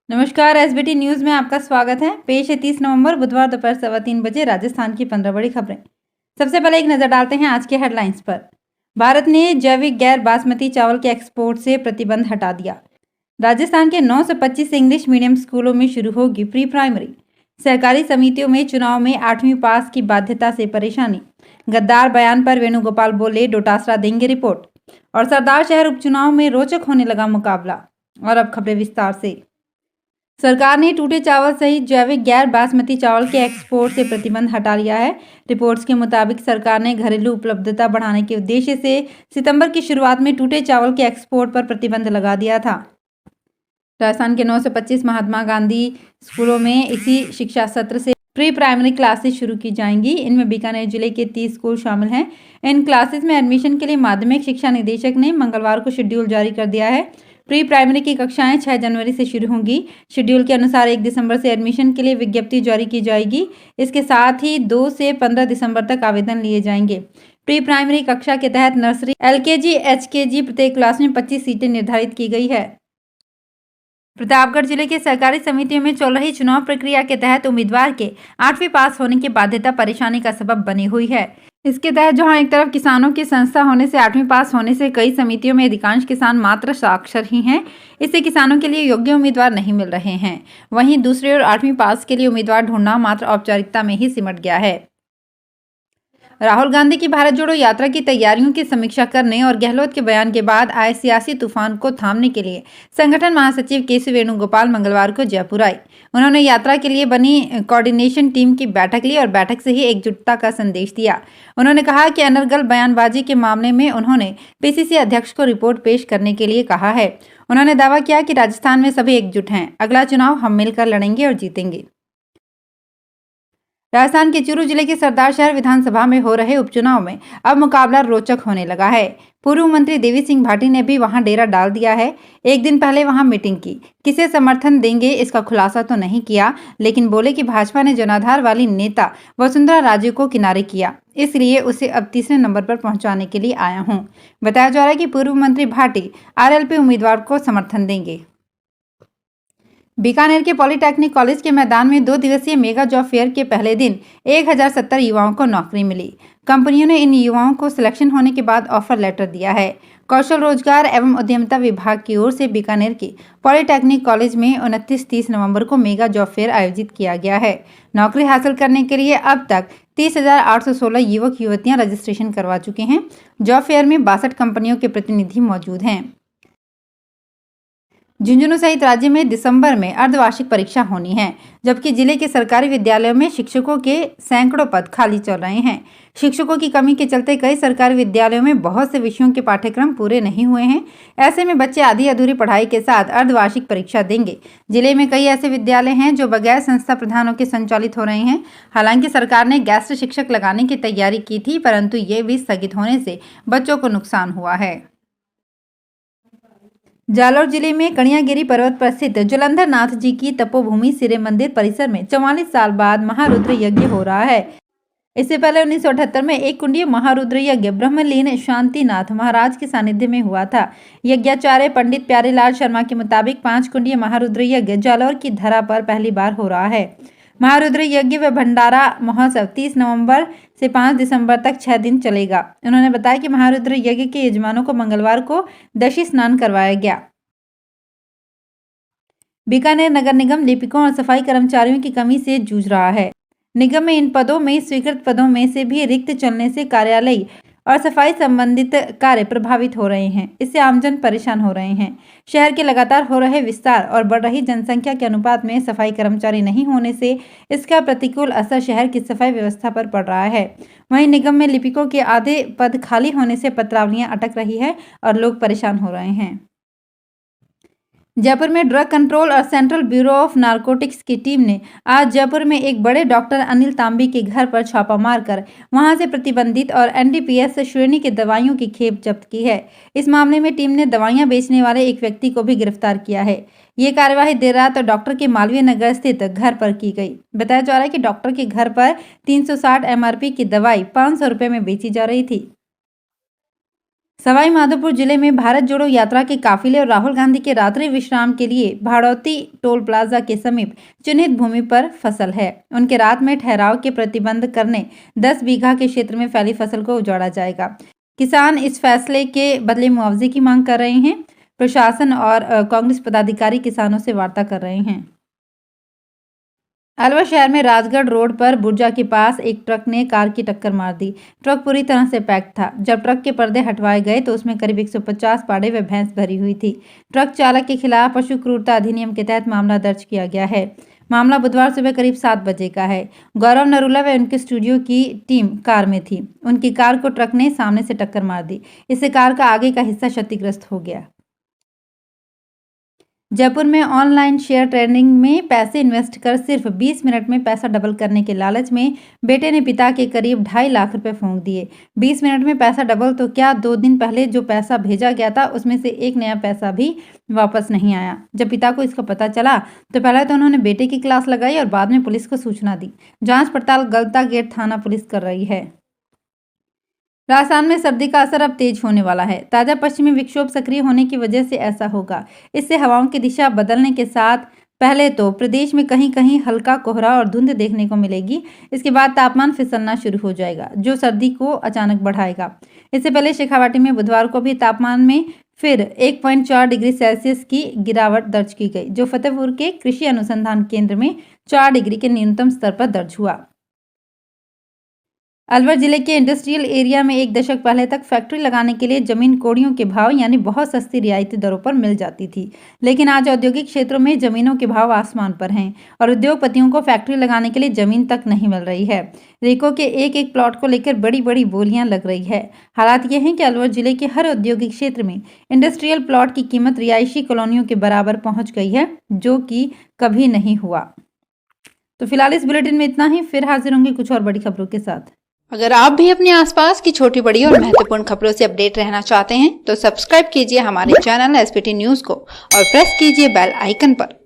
नमस्कार, SBT news में आपका स्वागत है। पेश है 30 नवंबर बुधवार दोपहर 3:15 बजे राजस्थान की 15 बड़ी खबरें। सबसे पहले एक नज़र डालते हैं आज के हेडलाइंस पर। भारत ने जैविक गैर बासमती चावल के एक्सपोर्ट से प्रतिबंध हटा दिया। राजस्थान के 9 से 25 इंग्लिश मीडियम स्कूलों में शुरू होगी प्री प्राइमरी। सहकारी समितियों में चुनाव में 8वीं पास की बाध्यता से परेशानी। गद्दार बयान पर वेणुगोपाल बोले, डोटासरा देंगे रिपोर्ट। और सरदार शहर उपचुनाव में रोचक होने लगा मुकाबला। और अब खबरें विस्तार से। सरकार ने टूटे चावल सहित जैविक गैर बासमती चावल के एक्सपोर्ट से प्रतिबंध हटा लिया है। रिपोर्ट्स के मुताबिक सरकार ने घरेलू उपलब्धता बढ़ाने के उद्देश्य से सितंबर की शुरुआत में टूटे चावल के एक्सपोर्ट पर प्रतिबंध लगा दिया था। राजस्थान के 9 से 25 महात्मा गांधी स्कूलों में इसी शिक्षा सत्र से प्री प्राइमरी क्लासेस शुरू की जाएंगी। इनमें बीकानेर जिले के 30 स्कूल शामिल हैं। इन क्लासेस में एडमिशन के लिए माध्यमिक शिक्षा निदेशक ने मंगलवार को शेड्यूल जारी कर दिया है। प्री प्राइमरी की कक्षाएं 6 जनवरी से शुरू होंगी। शेड्यूल के अनुसार 1 दिसंबर से एडमिशन के लिए विज्ञप्ति जारी की जाएगी। इसके साथ ही 2 से 15 दिसंबर तक आवेदन लिए जाएंगे। प्री प्राइमरी कक्षा के तहत नर्सरी, एलकेजी, एचकेजी प्रत्येक क्लास में 25 सीटें निर्धारित की गई है। प्रतापगढ़ जिले के सहकारी समितियों में चल रही चुनाव प्रक्रिया के तहत उम्मीदवार के 8वीं पास होने की बाध्यता परेशानी का सबब बनी हुई है। इसके तहत जहां एक तरफ किसानों की संस्था होने से 8वीं पास होने से कई समितियों में अधिकांश किसान मात्र साक्षर ही हैं। इससे किसानों के लिए योग्य उम्मीदवार नहीं मिल रहे हैं। वहीं दूसरी ओर 8वीं पास के लिए उम्मीदवार ढूंढना मात्र औपचारिकता में ही सिमट गया है। राहुल गांधी की भारत जोड़ो यात्रा की तैयारियों की समीक्षा करने और गहलोत के बयान के बाद आए सियासी तूफान को थामने के लिए संगठन महासचिव केसी वेणुगोपाल मंगलवार को जयपुर आए। उन्होंने यात्रा के लिए बनी कोऑर्डिनेशन टीम की बैठक ली और बैठक से ही एकजुटता का संदेश दिया। उन्होंने कहा कि अनर्गल बयानबाजी के मामले में उन्होंने पीसीसी अध्यक्ष को रिपोर्ट पेश करने के लिए कहा है। उन्होंने दावा किया कि राजस्थान में सभी एकजुट हैं। अगला चुनाव हम मिलकर लड़ेंगे और जीतेंगे। राजस्थान के चूरू जिले के सरदार शहर विधानसभा में हो रहे उपचुनाव में अब मुकाबला रोचक होने लगा है। पूर्व मंत्री देवी सिंह भाटी ने भी वहां डेरा डाल दिया है। एक दिन पहले वहां मीटिंग की। किसे समर्थन देंगे इसका खुलासा तो नहीं किया, लेकिन बोले कि भाजपा ने जनाधार वाली नेता वसुंधरा राजे को किनारे किया, इसलिए उसे अब तीसरे नंबर पर पहुंचाने के लिए आया हूं। बताया जा रहा है कि पूर्व मंत्री भाटी आरएलपी उम्मीदवार को समर्थन देंगे। बीकानेर के पॉलिटेक्निक कॉलेज के मैदान में 2 दिवसीय मेगा जॉब फेयर के पहले दिन 1070 युवाओं को नौकरी मिली। कंपनियों ने इन युवाओं को सिलेक्शन होने के बाद ऑफर लेटर दिया है। कौशल रोजगार एवं उद्यमिता विभाग की ओर से बीकानेर के पॉलिटेक्निक कॉलेज में 29-30 नवंबर को मेगा जॉब फेयर आयोजित किया गया है। नौकरी हासिल करने के लिए अब तक 30,816 युवक युवतियां रजिस्ट्रेशन करवा चुके हैं। जॉब फेयर में 62 कंपनियों के प्रतिनिधि मौजूद हैं। झुंझुनू सहित राज्य में दिसंबर में अर्धवार्षिक परीक्षा होनी है, जबकि जिले के सरकारी विद्यालयों में शिक्षकों के सैकड़ों पद खाली चल रहे हैं। शिक्षकों की कमी के चलते कई सरकारी विद्यालयों में बहुत से विषयों के पाठ्यक्रम पूरे नहीं हुए हैं। ऐसे में बच्चे आधी अधूरी पढ़ाई के साथ अर्धवार्षिक परीक्षा देंगे। जिले में कई ऐसे विद्यालय हैं जो बगैर संस्था प्रधानों के संचालित हो रहे हैं। हालांकि सरकार ने गेस्ट शिक्षक लगाने की तैयारी की थी, परंतु ये भी स्थगित होने से बच्चों को नुकसान हुआ है। जालौर जिले में कणियागिरी पर्वत पर स्थित जलंधर नाथ जी की तपोभूमि सिरे मंदिर परिसर में 44 साल बाद महारुद्र यज्ञ हो रहा है। इससे पहले 1978 में एक कुंडीय महारुद्र यज्ञ ब्रह्मलीन शांतिनाथ महाराज के सानिध्य में हुआ था। यज्ञाचार्य पंडित प्यारेलाल शर्मा के मुताबिक 5 कुंडीय महारुद्र यज्ञ जालौर की धरा पर पहली बार हो रहा है। महारुद्र यज्ञ व भंडारा महोत्सव 30 नवंबर से 5 दिसंबर तक 6 दिन चलेगा। उन्होंने बताया कि महारुद्र यज्ञ के यजमानों को मंगलवार को दशी स्नान करवाया गया। बीकानेर नगर निगम लिपिकों और सफाई कर्मचारियों की कमी से जूझ रहा है। निगम में इन पदों में स्वीकृत पदों में से भी रिक्त चलने से कार्यालय और सफाई संबंधित कार्य प्रभावित हो रहे हैं। इससे आमजन परेशान हो रहे हैं। शहर के लगातार हो रहे विस्तार और बढ़ रही जनसंख्या के अनुपात में सफाई कर्मचारी नहीं होने से इसका प्रतिकूल असर शहर की सफाई व्यवस्था पर पड़ रहा है। वहीं निगम में लिपिकों के आधे पद खाली होने से पत्रावलियां अटक रही है और लोग परेशान हो रहे हैं। जयपुर में ड्रग कंट्रोल और सेंट्रल ब्यूरो ऑफ नारकोटिक्स की टीम ने आज जयपुर में एक बड़े डॉक्टर अनिल तांबी के घर पर छापा मारकर वहां से प्रतिबंधित और एनडीपीएस श्रेणी की दवाइयों की खेप जब्त की है। इस मामले में टीम ने दवाइयां बेचने वाले एक व्यक्ति को भी गिरफ्तार किया है। ये कार्यवाही देर रात डॉक्टर के मालवीय नगर स्थित घर पर की गई। बताया जा रहा है कि डॉक्टर के घर पर 360 MRP की दवाई 500 रुपये में बेची जा रही थी। सवाई माधोपुर जिले में भारत जोड़ो यात्रा के काफिले और राहुल गांधी के रात्रि विश्राम के लिए भाड़ौती टोल प्लाजा के समीप चिन्हित भूमि पर फसल है। उनके रात में ठहराव के प्रतिबंध करने 10 बीघा के क्षेत्र में फैली फसल को उजाड़ा जाएगा। किसान इस फैसले के बदले मुआवजे की मांग कर रहे हैं। प्रशासन और कांग्रेस पदाधिकारी किसानों से वार्ता कर रहे हैं। अलवर शहर में राजगढ़ रोड पर बुर्जा के पास एक ट्रक ने कार की टक्कर मार दी। ट्रक पूरी तरह से पैक्ड था। जब ट्रक के पर्दे हटवाए गए तो उसमें करीब 150 पाड़े व भैंस भरी हुई थी। ट्रक चालक के खिलाफ पशु क्रूरता अधिनियम के तहत मामला दर्ज किया गया है। मामला बुधवार सुबह करीब 7 बजे का है। गौरव नरूला व उनके स्टूडियो की टीम कार में थी। उनकी कार को ट्रक ने सामने से टक्कर मार दी। इससे कार का आगे का हिस्सा क्षतिग्रस्त हो गया। जयपुर में ऑनलाइन शेयर ट्रेडिंग में पैसे इन्वेस्ट कर सिर्फ 20 मिनट में पैसा डबल करने के लालच में बेटे ने पिता के करीब 2.5 लाख रुपए फूंक दिए। 20 मिनट में पैसा डबल तो क्या, 2 दिन पहले जो पैसा भेजा गया था उसमें से एक नया पैसा भी वापस नहीं आया। जब पिता को इसका पता चला तो पहले तो उन्होंने बेटे की क्लास लगाई और बाद में पुलिस को सूचना दी। जांच पड़ताल गलता गेट थाना पुलिस कर रही है। राजस्थान में सर्दी का असर अब तेज होने वाला है। ताजा पश्चिमी विक्षोभ सक्रिय होने की वजह से ऐसा होगा। इससे हवाओं की दिशा बदलने के साथ पहले तो प्रदेश में कहीं कहीं हल्का कोहरा और धुंध देखने को मिलेगी। इसके बाद तापमान फिसलना शुरू हो जाएगा, जो सर्दी को अचानक बढ़ाएगा। इससे पहले शेखावाटी में बुधवार को भी तापमान में फिर 1.4 डिग्री सेल्सियस की गिरावट दर्ज की गई, जो फतेहपुर के कृषि अनुसंधान केंद्र में 4 डिग्री के न्यूनतम स्तर पर दर्ज हुआ। अलवर जिले के इंडस्ट्रियल एरिया में एक दशक पहले तक फैक्ट्री लगाने के लिए जमीन कोड़ियों के भाव यानी बहुत सस्ती रियायती दरों पर मिल जाती थी, लेकिन आज औद्योगिक क्षेत्रों में जमीनों के भाव आसमान पर हैं और उद्योगपतियों को फैक्ट्री लगाने के लिए जमीन तक नहीं मिल रही है। रेको के एक एक प्लॉट को लेकर बड़ी बड़ी बोलियां लग रही है। हालात ये हैं कि अलवर जिले के हर औद्योगिक क्षेत्र में इंडस्ट्रियल प्लॉट की कीमत रिहायशी कॉलोनियों के बराबर पहुंच गई है, जो कि कभी नहीं हुआ। तो फिलहाल इस बुलेटिन में इतना ही। फिर हाजिर होंगे कुछ और बड़ी खबरों के साथ। अगर आप भी अपने आसपास की छोटी बड़ी और महत्वपूर्ण खबरों से अपडेट रहना चाहते हैं तो सब्सक्राइब कीजिए हमारे चैनल एसपीटी न्यूज को और प्रेस कीजिए बेल आइकन पर।